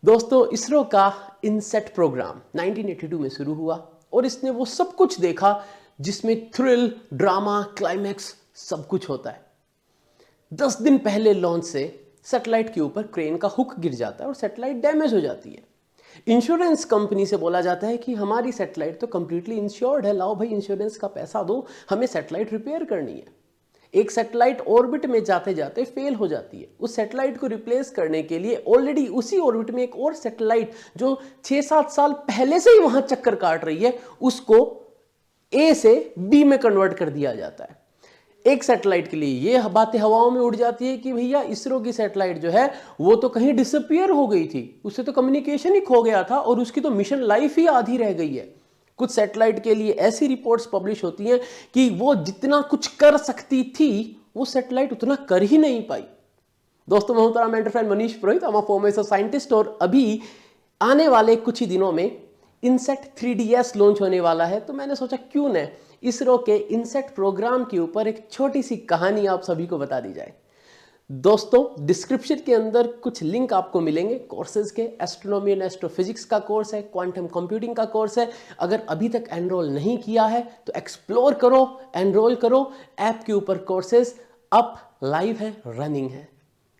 दोस्तों, इसरो का इनसेट प्रोग्राम 1982 में शुरू हुआ और इसने वो सब कुछ देखा जिसमें थ्रिल, ड्रामा, क्लाइमैक्स सब कुछ होता है। 10 दिन पहले लॉन्च से सैटेलाइट के ऊपर क्रेन का हुक गिर जाता है और सैटेलाइट डैमेज हो जाती है। इंश्योरेंस कंपनी से बोला जाता है कि हमारी सैटेलाइट तो कंप्लीटली इंश्योर्ड है, लाओ भाई इंश्योरेंस का पैसा दो, हमें सैटेलाइट रिपेयर करनी है। एक सैटेलाइट ऑर्बिट में जाते जाते फेल हो जाती है। उस सैटेलाइट को रिप्लेस करने के लिए ऑलरेडी उसी ऑर्बिट में एक और सैटेलाइट जो 6-7 साल पहले से ही वहां चक्कर काट रही है, उसको ए से बी में कन्वर्ट कर दिया जाता है। एक सैटेलाइट के लिए ये बातें हवाओं में उड़ जाती है कि भैया इसरो की सैटेलाइट जो है वो तो कहीं डिसअपियर हो गई थी, उससे तो कम्युनिकेशन ही खो गया था और उसकी तो मिशन लाइफ ही आधी रह गई है। कुछ सैटेलाइट के लिए ऐसी रिपोर्ट्स पब्लिश होती हैं कि वो जितना कुछ कर सकती थी वो सैटेलाइट उतना कर ही नहीं पाई। दोस्तों, मैं हूं mentor mentor friend Manish Purohit, I'm a former scientist और अभी आने वाले कुछ ही दिनों में इनसेट 3DS लॉन्च होने वाला है। तो मैंने सोचा क्यों न इसरो के इनसेट प्रोग्राम के ऊपर एक छोटी सी कहानी आप सभी को बता दी जाए। दोस्तों, डिस्क्रिप्शन के अंदर कुछ लिंक आपको मिलेंगे कोर्सेज के। एस्ट्रोनॉमी एंड एस्ट्रोफिजिक्स का कोर्स है, क्वांटम कंप्यूटिंग का कोर्स है। अगर अभी तक एनरोल नहीं किया है तो एक्सप्लोर करो, एनरोल करो। ऐप के ऊपर कोर्सेज अप लाइव है, रनिंग है।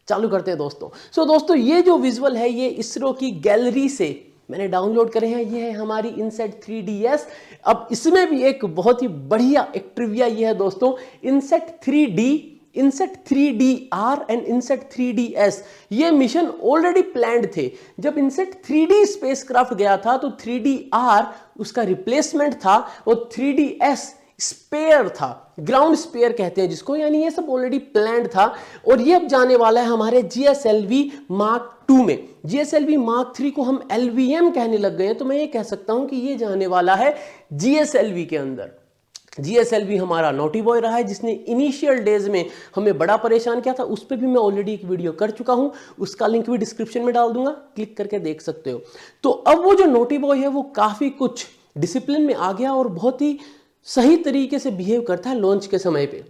चालू करते हैं दोस्तों। दोस्तों, ये जो विजुअल है ये इसरो की गैलरी से मैंने डाउनलोड करे हैं। ये है हमारी इनसेट 3DS। अब इसमें भी एक बहुत ही बढ़िया एक ट्रिविया ये है दोस्तों, INSAT 3D, INSAT 3DR and INSAT 3DS ये मिशन ऑलरेडी प्लान्ड थे। जब इनसेट 3D स्पेसक्राफ्ट गया था तो 3DR उसका रिप्लेसमेंट था और 3DS स्पेयर था, ग्राउंड स्पेयर कहते हैं जिसको, यानी ये सब ऑलरेडी प्लान्ड था। और ये अब जाने वाला है हमारे GSLV Mark 2 में। GSLV Mark 3 को हम LVM कहने लग गए हैं, तो मैं ये कह सकता हूं कि ये जाने वाला है GSLV के अंदर। GSLV हमारा नोटी बॉय रहा है जिसने इनिशियल डेज में हमें बड़ा परेशान किया था। उस पर भी मैं ऑलरेडी एक वीडियो कर चुका हूं, उसका लिंक भी डिस्क्रिप्शन में डाल दूंगा, क्लिक करके देख सकते हो। तो अब वो जो नोटी बॉय है वो काफी कुछ डिसिप्लिन में आ गया और बहुत ही सही तरीके से बिहेव करता है लॉन्च के समय पे।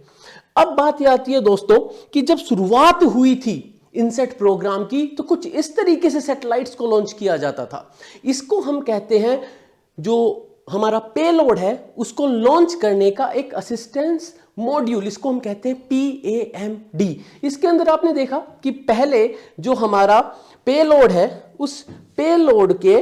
अब बात यह आती है दोस्तों कि जब शुरुआत हुई थी इनसेट प्रोग्राम की तो कुछ इस तरीके से सैटेलाइट्स को लॉन्च किया जाता था। इसको हम कहते हैं, जो हमारा पेलोड है उसको लॉन्च करने का एक असिस्टेंस मॉड्यूल, इसको हम कहते हैं PAMD। इसके अंदर आपने देखा कि पहले जो हमारा पेलोड है उस पेलोड के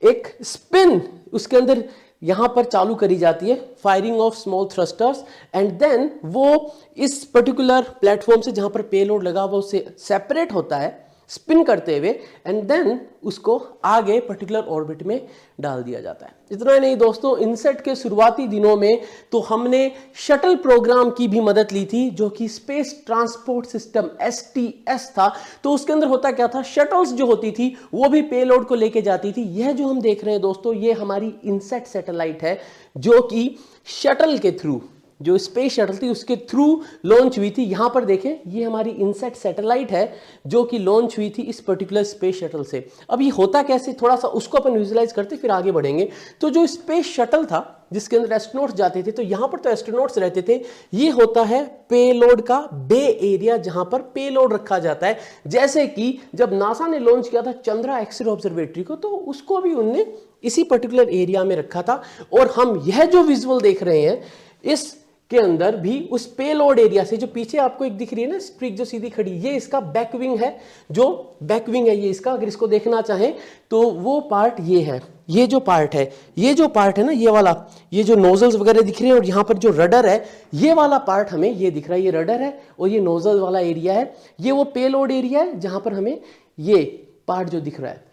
एक स्पिन उसके अंदर यहां पर चालू करी जाती है, firing of small thrusters, and then वो इस पर्टिकुलर प्लेटफॉर्म से जहां पर पेलोड लगा हुआ उससे सेपरेट होता है स्पिन करते हुए, एंड देन उसको आगे पर्टिकुलर ऑर्बिट में डाल दिया जाता है। इतना ही नहीं दोस्तों, इनसेट के शुरुआती दिनों में तो हमने शटल प्रोग्राम की भी मदद ली थी जो कि स्पेस ट्रांसपोर्ट सिस्टम STS था। तो उसके अंदर होता क्या था, शटल्स जो होती थी वो भी पेलोड को लेके जाती थी। यह जो हम देख रहे हैं दोस्तों ये हमारी इनसेट सैटेलाइट है जो कि शटल के थ्रू, जो स्पेस शटल थी उसके थ्रू लॉन्च हुई थी। यहां पर देखें ये हमारी इनसेट सैटेलाइट है जो कि लॉन्च हुई थी इस पर्टिकुलर स्पेस शटल से। अब ये होता कैसे, थोड़ा सा उसको अपन विजुअलाइज करते फिर आगे बढ़ेंगे। तो जो स्पेस शटल था जिसके अंदर एस्ट्रोनॉट्स जाते थे, तो यहां पर तो एस्ट्रोनॉट्स रहते थे, ये होता है पेलोड का बे एरिया जहां पर पेलोड रखा जाता है। जैसे कि जब नासा ने लॉन्च किया था चंद्रा एक्स-रे ऑब्जर्वेटरी को, तो उसको भी उनने इसी पर्टिकुलर एरिया में रखा था। और हम यह जो विजुअल देख रहे हैं इस के अंदर भी उस पेलोड एरिया से, जो पीछे आपको एक दिख रही है ना स्ट्रिक जो सीधी खड़ी, ये इसका बैक विंग है, जो बैक विंग है ये इसका। अगर इसको देखना चाहें तो वो पार्ट ये है, ये जो पार्ट है, ये जो पार्ट है ना ये वाला, ये जो नोजल्स वगैरह दिख रहे हैं और यहाँ पर जो रडर है ये वाला पार्ट हमें ये दिख रहा है, ये रडर है और ये नोजल वाला एरिया है। ये वो पेलोड एरिया है जहां पर हमें ये पार्ट जो दिख रहा है,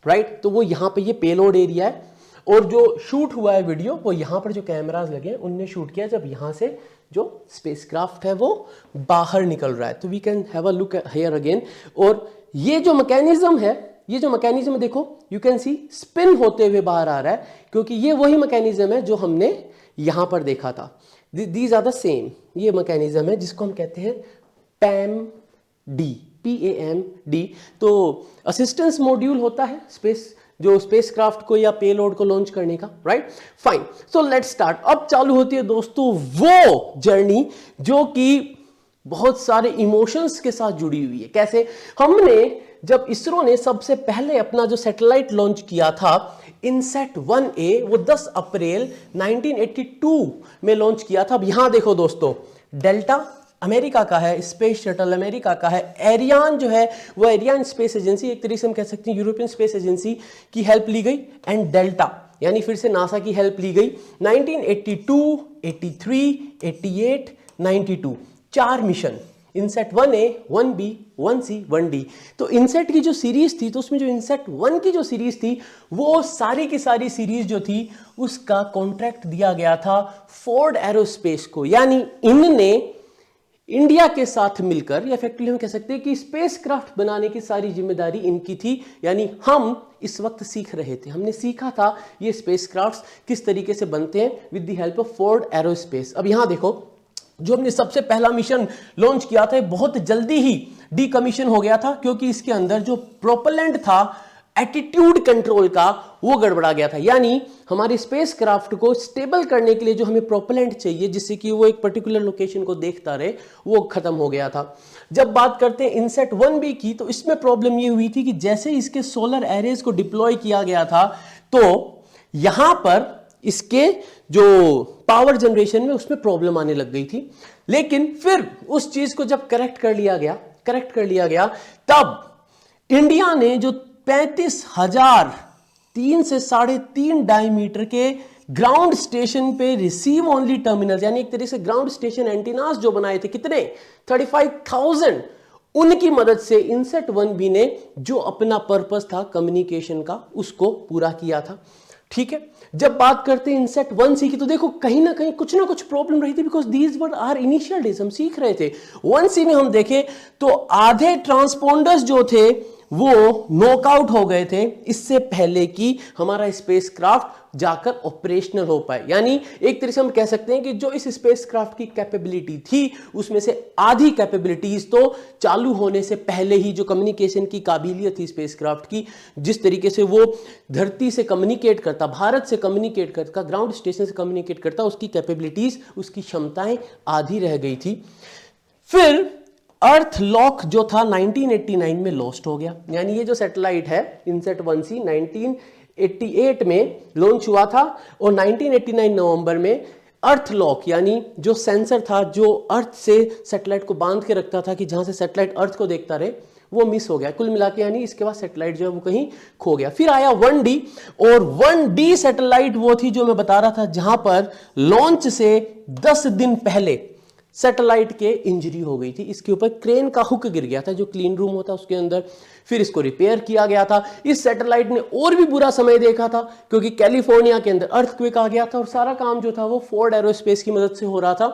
राइट। तो वो यहाँ पे ये पेलोड एरिया है और जो शूट हुआ है वीडियो वो यहाँ पर जो कैमरास लगे हैं उनने शूट किया जब यहाँ से जो स्पेसक्राफ्ट है वो बाहर निकल रहा है। तो we can have a look here again. और ये जो मैकेनिज्म है, ये जो मैकेनिज्म देखो, यू कैन सी स्पिन होते हुए बाहर आ रहा है, क्योंकि ये वही मैकेनिज्म है जो हमने यहाँ पर देखा था। दीज आर द सेम, ये मैकेनिज्म है जिसको हम कहते हैं PAMD। तो असिस्टेंस मॉड्यूल होता है स्पेस, जो स्पेसक्राफ्ट को या पेलोड को लॉन्च करने का, right. Fine, so let's start. अब चालू होती है दोस्तों वो जर्नी जो कि बहुत सारे इमोशंस के साथ जुड़ी हुई है। कैसे, हमने जब इसरो ने सबसे पहले अपना जो सैटेलाइट लॉन्च किया था इनसेट 1A, वो 10 अप्रैल 1982 में लॉन्च किया था। अब यहां देखो दोस्तों, डेल्टा अमेरिका का है, स्पेस शटल अमेरिका का है, एरियान जो है वो एरियान स्पेस एजेंसी, एक तरीके से हम कह सकते हैं यूरोपियन स्पेस एजेंसी की हेल्प ली गई, एंड डेल्टा यानी फिर से नासा की हेल्प ली गई। 1982, 83, 88, 92 4 mission, INSAT 1A, 1B, 1C, 1D। तो इनसेट की जो सीरीज थी, तो उसमें जो इनसेट 1 की जो सीरीज थी, वो सारी की सारी सीरीज जो थी उसका कॉन्ट्रैक्ट दिया गया था फोर्ड एरोस्पेस को। यानी इनने इंडिया के साथ मिलकर, या इफेक्टिवली हम कह सकते हैं कि स्पेसक्राफ्ट बनाने की सारी जिम्मेदारी इनकी थी। यानी हम इस वक्त सीख रहे थे, हमने सीखा था ये स्पेसक्राफ्ट्स किस तरीके से बनते हैं with the help of Ford aerospace. अब यहां देखो, जो हमने सबसे पहला मिशन लॉन्च किया था, बहुत जल्दी ही डीकमीशन हो गया था, क्योंकि इसके अंदर जो प्रोपेलेंट था एटीट्यूड कंट्रोल का, वो गड़बड़ा गया था। यानी हमारे स्पेसक्राफ्ट को स्टेबल करने के लिए जो हमें प्रोपेलेंट चाहिए, जिससे कि वो एक पर्टिकुलर लोकेशन को देखता रहे, वो खत्म हो गया था। जब बात करते हैं इनसेट 1B की, तो इसमें प्रॉब्लम ये हुई थी कि जैसे इसके सोलर एरेज को डिप्लॉय किया गया था, तो यहां पर इसके जो पावर जनरेशन में उसमें प्रॉब्लम आने लग गई थी। लेकिन फिर उस चीज को जब करेक्ट कर लिया गया, तब इंडिया ने जो 35,003 से 3.5 डायमीटर के ग्राउंड स्टेशन पे रिसीव ओनली टर्मिनल, यानी एक तरीके से ग्राउंड स्टेशन एंटीनास जो बनाए थे, कितने 35,000, उनकी मदद से इनसेट 1B ने जो अपना पर्पस था कम्युनिकेशन का, उसको पूरा किया था। ठीक है, जब बात करते हैं इनसेट 1C की, तो देखो कहीं ना कहीं कुछ ना कुछ प्रॉब्लम रही थी, because these were are initial days, हम सीख रहे थे। 1C में हम देखें तो आधे ट्रांसपोंडर्स जो थे वो नॉकआउट हो गए थे इससे पहले कि हमारा स्पेसक्राफ्ट जाकर ऑपरेशनल हो पाए। यानी एक तरीके से हम कह सकते हैं कि जो इस स्पेसक्राफ्ट की कैपेबिलिटी थी, उसमें से आधी कैपेबिलिटीज तो चालू होने से पहले ही, जो कम्युनिकेशन की काबिलियत थी स्पेसक्राफ्ट की, जिस तरीके से वो धरती से कम्युनिकेट करता, भारत से कम्युनिकेट करता, ग्राउंड स्टेशन से कम्युनिकेट करता, उसकी कैपेबिलिटीज, उसकी क्षमताएं आधी रह गई थी। फिर अर्थ लॉक जो था 1989 में लॉस्ट हो गया। यानी ये जो सैटेलाइट है इनसेट 1C 1988 में लॉन्च हुआ था, और 1989 नवंबर में अर्थ लॉक, यानी जो सेंसर था जो अर्थ से सैटेलाइट को बांध के रखता था कि जहां से सैटेलाइट अर्थ को देखता रहे, वो मिस हो गया कुल मिला के। यानी इसके बाद सैटेलाइट जो है वो कहीं खो गया। फिर आया 1D, और 1D सैटेलाइट वो थी जो मैं बता रहा था, जहां पर लॉन्च से 10 दिन पहले सैटेलाइट के इंजरी हो गई थी। इसके ऊपर क्रेन का हुक गिर गया था, जो क्लीन रूम होता उसके अंदर, फिर इसको रिपेयर किया गया था। इस सैटेलाइट ने और भी बुरा समय देखा था, क्योंकि कैलिफोर्निया के अंदर अर्थक्वेक आ गया था, और सारा काम जो था वो फोर्ड एरोस्पेस की मदद से हो रहा था।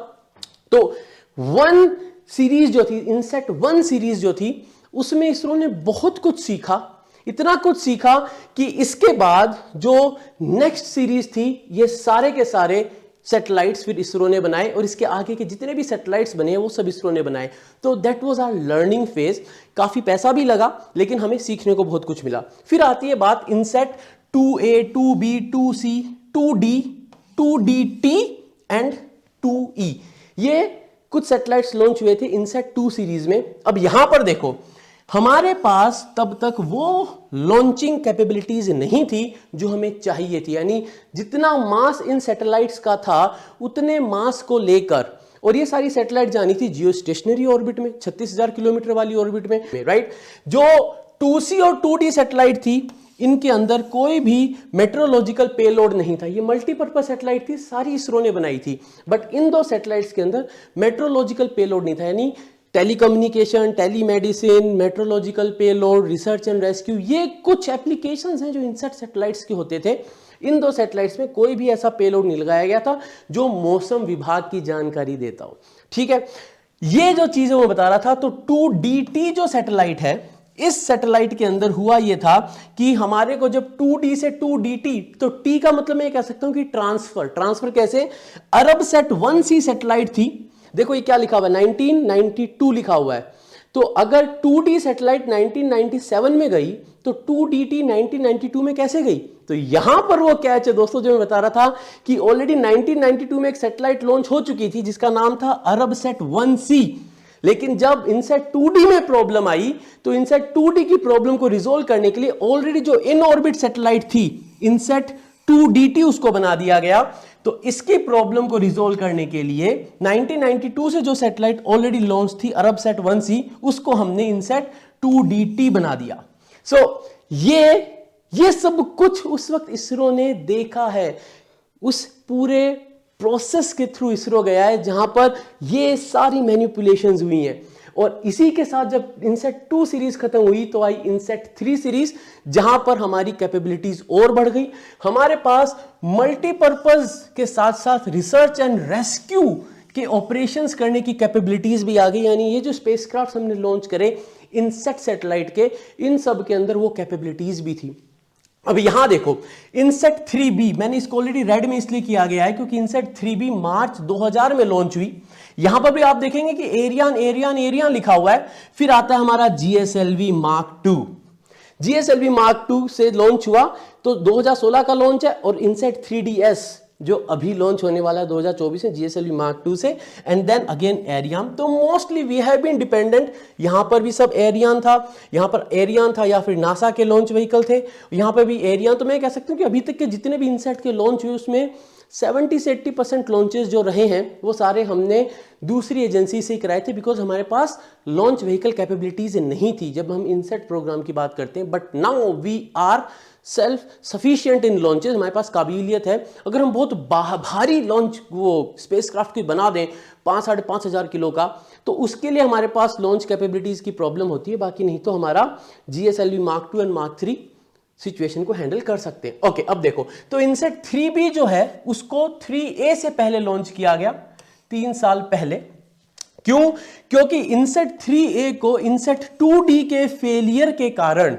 तो 1 सीरीज जो थी, इनसेट 1 सीरीज जो थी, उसमें इसरो ने बहुत कुछ सीखा, इतना कुछ सीखा कि इसके बाद जो नेक्स्ट सीरीज थी, ये सारे के सारे सैटेलाइट्स फिर इसरो ने बनाए, और इसके आगे के जितने भी सैटेलाइट्स बने वो सब इसरो ने बनाए। तो that was our learning phase. काफी पैसा भी लगा, लेकिन हमें सीखने को बहुत कुछ मिला। फिर आती है बात INSAT 2A, 2B, 2C, 2D, 2DT and 2E। ये कुछ सैटेलाइट्स लॉन्च हुए थे इनसेट 2 सीरीज में। अब यहां पर देखो, हमारे पास तब तक वो लॉन्चिंग कैपेबिलिटीज नहीं थी जो हमें चाहिए थी। यानी जितना मास इन सैटेलाइट्स का था, उतने मास को लेकर, और ये सारी सैटेलाइट जानी थी जियो स्टेशनरी ऑर्बिट में, 36,000 किलोमीटर वाली ऑर्बिट में, राइट। जो 2C और 2D सैटेलाइट थी, इनके अंदर कोई भी मेट्रोलॉजिकल पेलोड नहीं था। ये मल्टीपर्पज सैटेलाइट थी, सारी इसरो ने बनाई थी, बट इन 2 सैटेलाइट्स के अंदर मेट्रोलॉजिकल पेलोड नहीं था। यानी telecommunication, telemedicine, meteorological payload, research and rescue, ये कुछ एप्लीकेशंस हैं जो इनसेट सैटेलाइट्स के होते थे। इन 2 सैटेलाइट्स में कोई भी ऐसा पेलोड नहीं लगाया गया था जो मौसम विभाग की जानकारी देता हो। ठीक है, ये जो चीजें मैं बता रहा था, तो 2DT जो सैटेलाइट है, इस सैटेलाइट के अंदर हुआ यह था कि हमारे को जब 2D से 2DT, तो T का मतलब मैं कह सकता हूं कि ट्रांसफर कैसे, अरबसैट 1C सैटेलाइट थी। देखो ये क्या लिखा हुआ है, 1992 लिखा हुआ है। तो अगर 2D सैटेलाइट 1997 में गई, तो 2DT 1992 में कैसे गई? तो यहां पर वो कैच है दोस्तों, जो मैं बता रहा था कि ऑलरेडी 1992 में एक सैटेलाइट लॉन्च हो चुकी थी जिसका नाम था अरबसैट 1C। लेकिन जब इनसेट 2D में प्रॉब्लम आई तो इनसेट 2D की प्रॉब्लम को रिजोल्व करने के लिए ऑलरेडी जो इन ऑर्बिट सैटेलाइट थी इनसेट 2DT उसको बना दिया गया। तो इसकी प्रॉब्लम को रिजोल्व करने के लिए 1992 से जो सैटेलाइट ऑलरेडी लॉन्च थी अरबसैट 1C उसको हमने इनसेट 2DT बना दिया। सो ये सब कुछ उस वक्त इसरो ने देखा है, उस पूरे प्रोसेस के थ्रू इसरो गया है जहां पर ये सारी मैनिपुलेशंस हुई हैं। और इसी के साथ जब इनसेट 2 सीरीज खत्म हुई तो आई इनसेट 3 सीरीज जहां पर हमारी कैपेबिलिटीज और बढ़ गई। हमारे पास मल्टीपर्पज के साथ साथ रिसर्च एंड रेस्क्यू के ऑपरेशंस करने की कैपेबिलिटीज भी आ गई। यानी ये जो स्पेसक्राफ्ट हमने लॉन्च करे इनसेट सैटेलाइट के, इन सब के अंदर वो कैपेबिलिटीज भी थी। अब यहां देखो इनसेट 3B, मैंने इसको ऑलरेडी रेड में इसलिए किया गया है क्योंकि इनसेट 3B मार्च 2000 में लॉन्च हुई। यहां पर भी आप देखेंगे कि एरियन लिखा हुआ है। फिर आता है हमारा GSLV Mark 2। GSLV Mark 2 से लॉन्च हुआ तो 2016 का लॉन्च है। और इनसेट 3DS जो अभी लॉन्च होने वाला है 2024 में GSLV Mark 2 से, एंड देन अगेन एरियन। तो mostly we have been dependent. यहां पर भी सब एरियन था, यहां पर एरियन था या फिर नासा के लॉन्च व्हीकल थे, यहां पर भी एरियन। तो मैं कह सकता हूं कि अभी तक के जितने भी इनसेट के लॉन्च हुए उसमें 70 से 80% लॉन्चेस जो रहे हैं वो सारे हमने दूसरी एजेंसी से कराए थे, बिकॉज हमारे पास लॉन्च व्हीकल कैपेबिलिटीज नहीं थी जब हम इनसेट प्रोग्राम की बात करते हैं। But now we are self sufficient in launches, हमारे पास काबिलियत है। अगर हम बहुत भारी लॉन्च वो स्पेसक्राफ्ट की बना दें 5-5.5 हजार किलो का, तो उसके लिए हमारे पास लॉन्च कैपेबिलिटीज की प्रॉब्लम होती है। बाकी नहीं तो हमारा GSLV Mark 2 and Mark 3 situation को हैंडल कर सकते हैं। ओके, अब देखो तो इनसेट 3B जो है उसको 3A से पहले लॉन्च किया गया 3 साल पहले। क्यों? क्योंकि इनसेट 3A को इनसेट 2D के फेलियर के कारण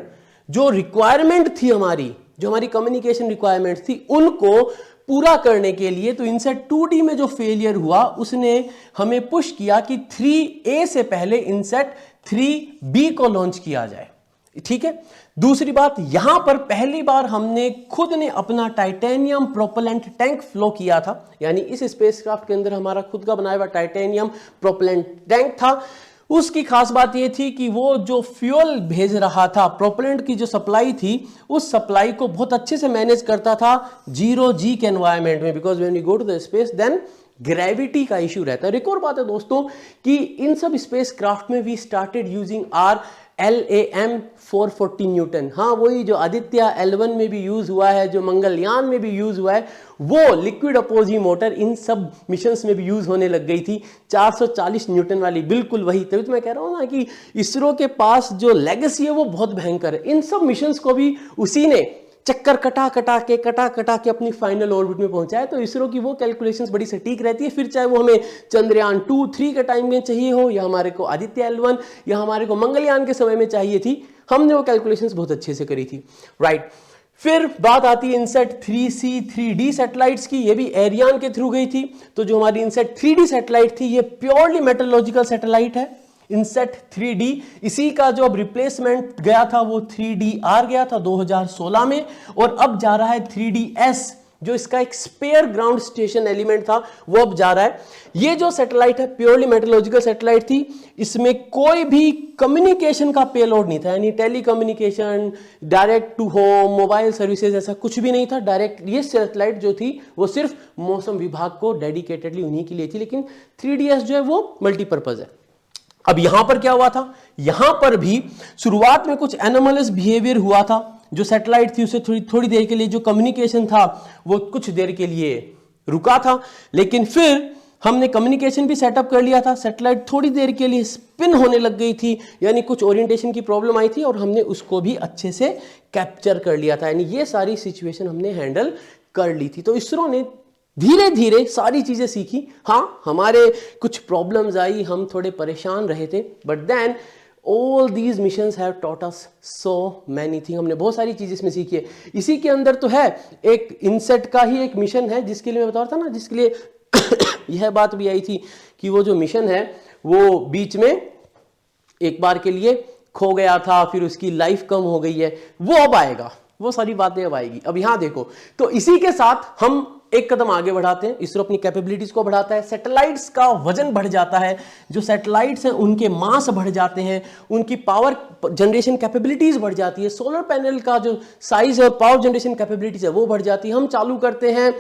जो रिक्वायरमेंट थी हमारी, जो हमारी कम्युनिकेशन रिक्वायरमेंट थी, उनको पूरा करने के लिए तो इनसेट 2D में जो फेलियर हुआ उसने हमें पुश किया कि 3A से पहले इनसेट 3B को लॉन्च किया जाए। ठीक है। दूसरी बात, यहां पर पहली बार हमने खुद ने अपना टाइटेनियम प्रोपेलेंट टैंक फ्लो किया था। यानी इस स्पेसक्राफ्ट के अंदर हमारा खुद का बनाया हुआ टाइटेनियम प्रोपेलेंट टैंक था। उसकी खास बात यह थी कि वो जो फ्यूल भेज रहा था, प्रोपेलेंट की जो सप्लाई थी, उस सप्लाई को बहुत अच्छे से मैनेज करता था 0G के एनवायरमेंट में, because when you go to the space then gravity का इश्यू रहता है। एक और बात है दोस्तों कि इन सब स्पेस क्राफ्ट में we started using our LAM 440 newton. हाँ, वही जो आदित्य L1 में भी यूज हुआ है, जो मंगलयान में भी यूज हुआ है, वो लिक्विड अपोजी मोटर इन सब मिशंस में भी यूज होने लग गई थी 440 न्यूटन वाली, बिल्कुल वही। तभी तो मैं कह रहा हूं ना कि इसरो के पास जो लेगेसी है वो बहुत भयंकर है। इन सब मिशंस को भी उसी ने चक्कर कटा कटा के अपनी फाइनल ऑर्बिट में पहुंचा है। तो इसरो की वो कैलकुलेशंस बड़ी सटीक रहती है। फिर चाहे वो हमें चंद्रयान 2-3 के टाइम में चाहिए हो, या हमारे को आदित्य L1 या हमारे को मंगलयान के समय में चाहिए थी, हमने वो कैलकुलेशंस बहुत अच्छे से करी थी। राइट। फिर बात आती है इनसेट 3C 3D सैटेलाइट्स की। ये भी एरियन के थ्रू गई थी। तो जो हमारी इनसेट 3D सैटेलाइट थी ये प्योरली मेटरोलॉजिकल सैटेलाइट है। इनसेट 3D, इसी का जो अब रिप्लेसमेंट गया था वो 3DR गया था 2016 में, और अब जा रहा है 3DS, जो इसका एक स्पेयर ग्राउंड स्टेशन एलिमेंट था, वो अब जा रहा है। ये जो सैटेलाइट है प्योरली मेटरोलॉजिकल सैटेलाइट थी। इसमें कोई भी कम्युनिकेशन का पेलोड नहीं था, यानी telecommunication, direct to home, mobile services, ऐसा कुछ भी नहीं था। डायरेक्ट ये सैटेलाइट जो थी वो सिर्फ मौसम विभाग को डेडिकेटेडली उन्हीं के लिए थी। लेकिन 3DS जो है वो मल्टीपर्पज है। अब यहां पर क्या हुआ था, यहां पर भी शुरुआत में कुछ एनोमलस बिहेवियर हुआ था। जो सैटेलाइट थी उसे थोड़ी देर के लिए जो कम्युनिकेशन था वो कुछ देर के लिए रुका था, लेकिन फिर हमने कम्युनिकेशन भी सेटअप कर लिया था। सैटेलाइट थोड़ी देर के लिए स्पिन होने लग गई थी, यानी कुछ ओरिएंटेशन की प्रॉब्लम आई थी, और हमने उसको भी अच्छे से कैप्चर कर लिया था। यानी ये सारी सिचुएशन हमने हैंडल कर ली थी। तो इसरो ने धीरे धीरे सारी चीजें सीखी। हाँ, हमारे कुछ प्रॉब्लम्स आई, हम थोड़े परेशान रहे थे, but then all these missions have taught us so many thing. हमने बहुत सारी चीजें इसमें सीखी है। इसी के अंदर तो है एक इनसेट का ही एक मिशन है, जिसके लिए मैं बता रहा था ना, जिसके लिए यह बात भी आई थी कि वो जो मिशन है वो बीच में एक बार के लिए खो गया था, फिर उसकी लाइफ कम हो गई है, वो अब आएगा, वो सारी बातें अब आएगी। अब यहां देखो, तो इसी के साथ हम एक कदम आगे बढ़ाते हैं, इसरो अपनी कैपेबिलिटीज को बढ़ाता है, सैटेलाइट्स का वजन बढ़ जाता है, जो सैटेलाइट्स हैं उनके मास बढ़ जाते हैं, उनकी पावर जनरेशन कैपेबिलिटीज बढ़ जाती है, सोलर पैनल का जो साइज और पावर जनरेशन कैपेबिलिटीज है वो बढ़ जाती है। हम चालू करते हैं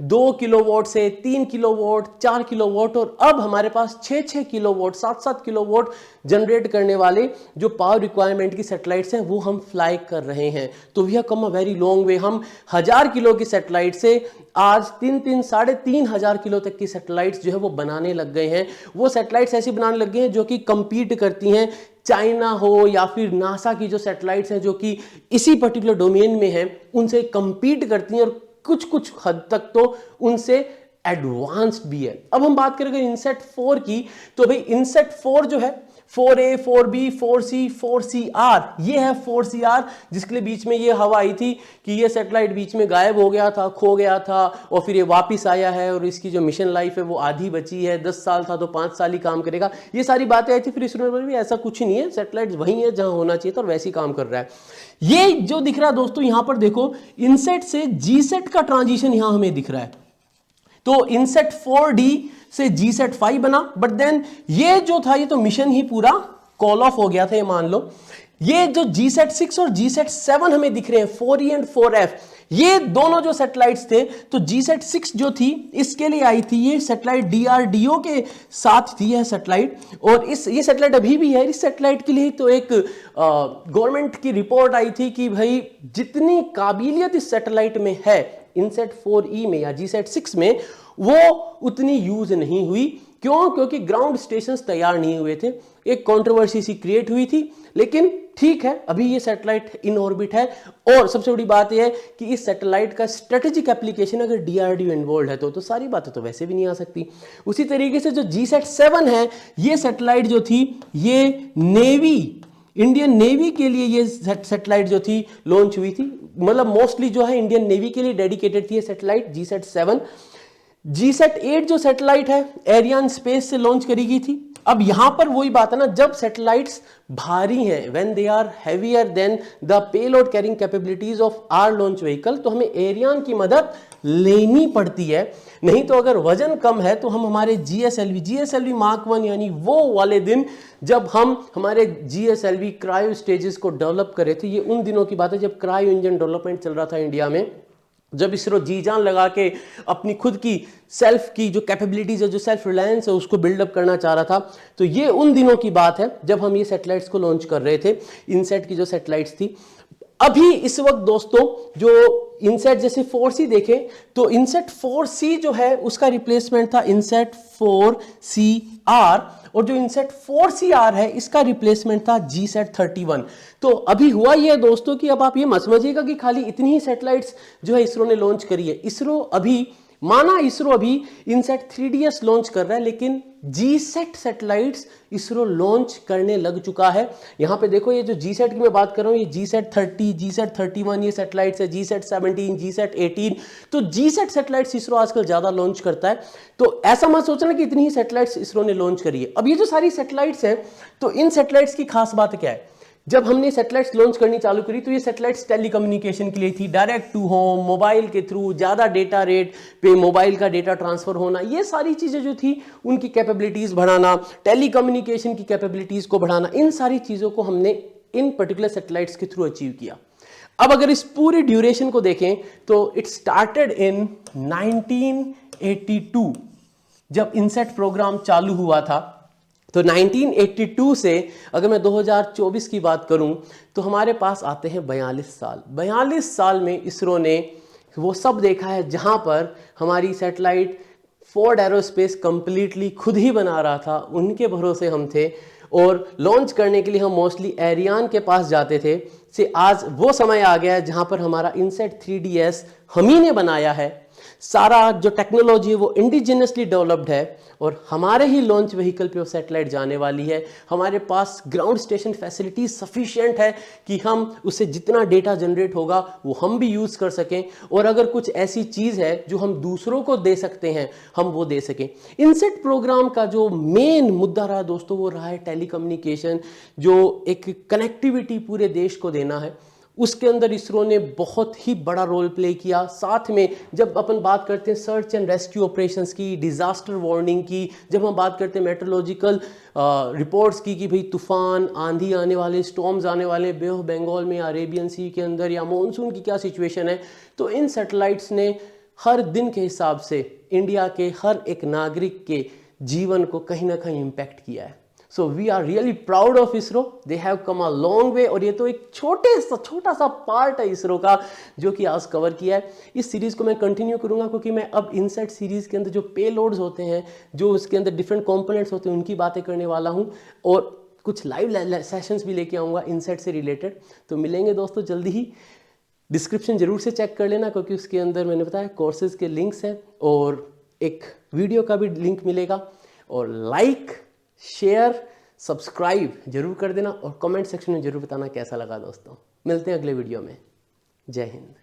2 किलोवाट से 3 किलोवाट, 4 किलोवाट, और अब हमारे पास 6-6 किलोवाट, 7-7 किलोवाट जनरेट करने वाले जो पावर रिक्वायरमेंट की सैटेलाइट्स हैं वो हम फ्लाई कर रहे हैं। तो we have come a very long way. हम 1000 किलो की सैटेलाइट से आज 3-3, 3,500 किलो तक की सैटेलाइट्स जो है वो बनाने लग गए हैं। वो सैटेलाइट्स ऐसी बनाने लग गए हैं जो कि कंपीट करती हैं, चाइना हो या फिर नासा की जो सैटेलाइट्स हैं जो कि इसी पर्टिकुलर डोमेन में हैं, उनसे कंपीट करती हैं और कुछ कुछ हद तक तो उनसे एडवांस्ड भी है। अब हम बात करेंगे इनसेट 4 की, तो भाई इनसेट 4 जो है 4A, 4B, 4C, 4CR, ये है 4CR, जिसके लिए बीच में ये हवा आई थी कि ये सैटेलाइट बीच में गायब हो गया था, खो गया था, और फिर ये वापस आया है और इसकी जो मिशन लाइफ है वो आधी बची है। 10 साल था तो 5 साल ही काम करेगा, ये सारी बातें आई थी। फिर इसरो ने भी ऐसा कुछ नहीं है, सैटेलाइट वहीं है जहां होना चाहिए था और वैसे ही काम कर रहा है। ये जो दिख रहा है दोस्तों यहां पर देखो, इनसेट से जीसेट का ट्रांजिशन यहां हमें दिख रहा है। तो इनसेट 4D से जीसेट 5 बना, बट देन ये जो था ये तो मिशन ही पूरा कॉल ऑफ हो गया था, ये मान लो। ये जो जीसेट 6 और जीसेट 7 हमें दिख रहे हैं, 4E एंड 4F, ये दोनों जो सैटेलाइट्स थे, तो जीसेट 6 जो थी इसके लिए आई थी, ये सैटेलाइट DRDO के साथ थी यह सैटेलाइट, और ये सैटेलाइट अभी भी है। इस सैटेलाइट के लिए तो एक गवर्नमेंट की रिपोर्ट आई थी कि भाई जितनी काबिलियत इस सैटेलाइट में है इनसेट 4E में या जीसेट 6 में, वो उतनी यूज नहीं हुई। क्यों? क्योंकि ग्राउंड स्टेशंस तैयार नहीं हुए थे, एक कंट्रोवर्सी सी क्रिएट हुई थी। लेकिन ठीक है, अभी ये सैटेलाइट इन ऑर्बिट है, और सबसे बड़ी बात यह है कि इस सैटेलाइट का स्ट्रेटेजिक एप्लीकेशन अगर DRDO इन्वॉल्व है तो सारी बातें तो वैसे भी नहीं आ सकती। उसी तरीके से जो जीसेट 7 है, ये सैटेलाइट जो थी ये नेवी, इंडियन नेवी के लिए ये सैटेलाइट जो थी लॉन्च हुई थी, मतलब मोस्टली जो है इंडियन नेवी के लिए डेडिकेटेड थी ये सैटेलाइट जीसेट 7। जीसेट 8 जो सैटेलाइट है एरियन स्पेस से लॉन्च करी गई थी। अब यहां पर वही बात है ना, जब सैटेलाइट्स भारी हैं, when they are heavier than the payload carrying capabilities of our launch vehicle, तो हमें एरियन की मदद लेनी पड़ती है। नहीं तो अगर वजन कम है तो हम हमारे GSLV मार्क 1 यानी वो वाले दिन जब हम हमारे GSLV क्रायो स्टेजेस को डेवलप करे थे, ये उन दिनों की बात है जब क्रायो इंजन डेवलपमेंट चल रहा था इंडिया में, जब इसरो जी जान लगा के अपनी खुद की सेल्फ की जो कैपेबिलिटीज है, जो सेल्फ रिलायंस है, उसको बिल्डअप करना चाह रहा था। तो ये उन दिनों की बात है जब हम ये सैटेलाइट्स को लॉन्च कर रहे थे, इनसेट की जो सैटेलाइट्स थी। अभी इस वक्त दोस्तों जो इनसेट जैसे 4C देखें तो इनसेट 4C जो है उसका रिप्लेसमेंट था इनसेट 4CR, और जो इनसेट 4CR है इसका रिप्लेसमेंट था जीसेट 31। तो अभी हुआ ये है दोस्तों कि अब आप ये मत समझिएगा कि खाली इतनी ही सैटेलाइट्स जो है इसरो ने लॉन्च करी है। इसरो अभी इनसेट 3DS लॉन्च कर रहा है, लेकिन जीसेट सैटेलाइट्स इसरो लॉन्च करने लग चुका है। यहां पे देखो, ये जो जीसेट की मैं बात कर रहा हूं, ये जीसेट 30, जीसेट 31 ये सैटेलाइट्स है, जीसेट 17, जीसेट 18। तो जीसेट सैटेलाइट्स इसरो आजकल ज्यादा लॉन्च करता है। तो ऐसा मत सोचना कि इतनी ही सैटेलाइट्स इसरो ने लॉन्च करी है। अब ये जो सारी सैटेलाइट्स हैं, तो इन सैटेलाइट्स की खास बात क्या है? जब हमने सैटेलाइट्स लॉन्च करनी चालू करी तो ये सैटेलाइट्स टेलीकम्युनिकेशन के लिए थी, डायरेक्ट टू होम, मोबाइल के थ्रू ज़्यादा डेटा रेट पे मोबाइल का डेटा ट्रांसफर होना, ये सारी चीज़ें जो थी उनकी कैपेबिलिटीज़ बढ़ाना, टेलीकम्युनिकेशन की कैपेबिलिटीज़ को बढ़ाना, इन सारी चीज़ों को हमने इन पर्टिकुलर सैटेलाइट्स के थ्रू अचीव किया। अब अगर इस पूरी ड्यूरेशन को देखें तो इट स्टार्टेड इन 1982 जब इनसेट प्रोग्राम चालू हुआ था। तो 1982 से अगर मैं 2024 की बात करूं तो हमारे पास आते हैं 42 साल। 42 साल में इसरो ने वो सब देखा है जहां पर हमारी सैटेलाइट फोर्ड एरोस्पेस कंप्लीटली खुद ही बना रहा था, उनके भरोसे हम थे, और लॉन्च करने के लिए हम मोस्टली एरियन के पास जाते थे। से आज वो समय आ गया है जहां पर हमारा इनसेट 3DS हम ही ने बनाया है, सारा जो टेक्नोलॉजी है वो इंडिजिनसली डेवलप्ड है, और हमारे ही लॉन्च व्हीकल पे वो सैटेलाइट जाने वाली है। हमारे पास ग्राउंड स्टेशन फैसिलिटी सफिशिएंट है कि हम उससे जितना डेटा जनरेट होगा वो हम भी यूज़ कर सकें, और अगर कुछ ऐसी चीज़ है जो हम दूसरों को दे सकते हैं हम वो दे सकें। इनसेट प्रोग्राम का जो मेन मुद्दा रहा दोस्तों वो रहा है टेलीकम्युनिकेशन, जो एक कनेक्टिविटी पूरे देश को देना है। उसके अंदर इसरो ने बहुत ही बड़ा रोल प्ले किया। साथ में जब अपन बात करते हैं सर्च एंड रेस्क्यू ऑपरेशंस की, डिजास्टर वार्निंग की, जब हम बात करते हैं मेट्रोलॉजिकल रिपोर्ट्स की कि भाई तूफान, आंधी आने वाले, स्टॉर्म्स आने वाले बे ऑफ बंगाल में, अरेबियन सी के अंदर, या मॉनसून की क्या सिचुएशन है, तो इन सैटेलाइट्स ने हर दिन के हिसाब से इंडिया के हर एक नागरिक के जीवन को कहीं ना कहीं इम्पैक्ट किया है। So we are really proud of ISRO, they have come a long way. और ये तो एक छोटा सा पार्ट है इसरो का जो कि आज कवर किया है। इस सीरीज को मैं कंटिन्यू करूंगा क्योंकि मैं अब इनसेट सीरीज के अंदर जो पेलोड्स होते हैं, जो उसके अंदर डिफरेंट कंपोनेंट्स होते हैं, उनकी बातें करने वाला हूं और कुछ लाइव सेशंस भी लेके आऊंगा इनसेट से रिलेटेड। तो मिलेंगे दोस्तों जल्दी ही। डिस्क्रिप्शन जरूर से चेक कर लेना क्योंकि उसके अंदर मैंने बताया कोर्सेज के लिंक्स हैं और एक वीडियो का भी लिंक मिलेगा। और लाइक, शेयर, सब्सक्राइब जरूर कर देना और कमेंट सेक्शन में जरूर बताना कैसा लगा दोस्तों। मिलते हैं अगले वीडियो में। जय हिंद।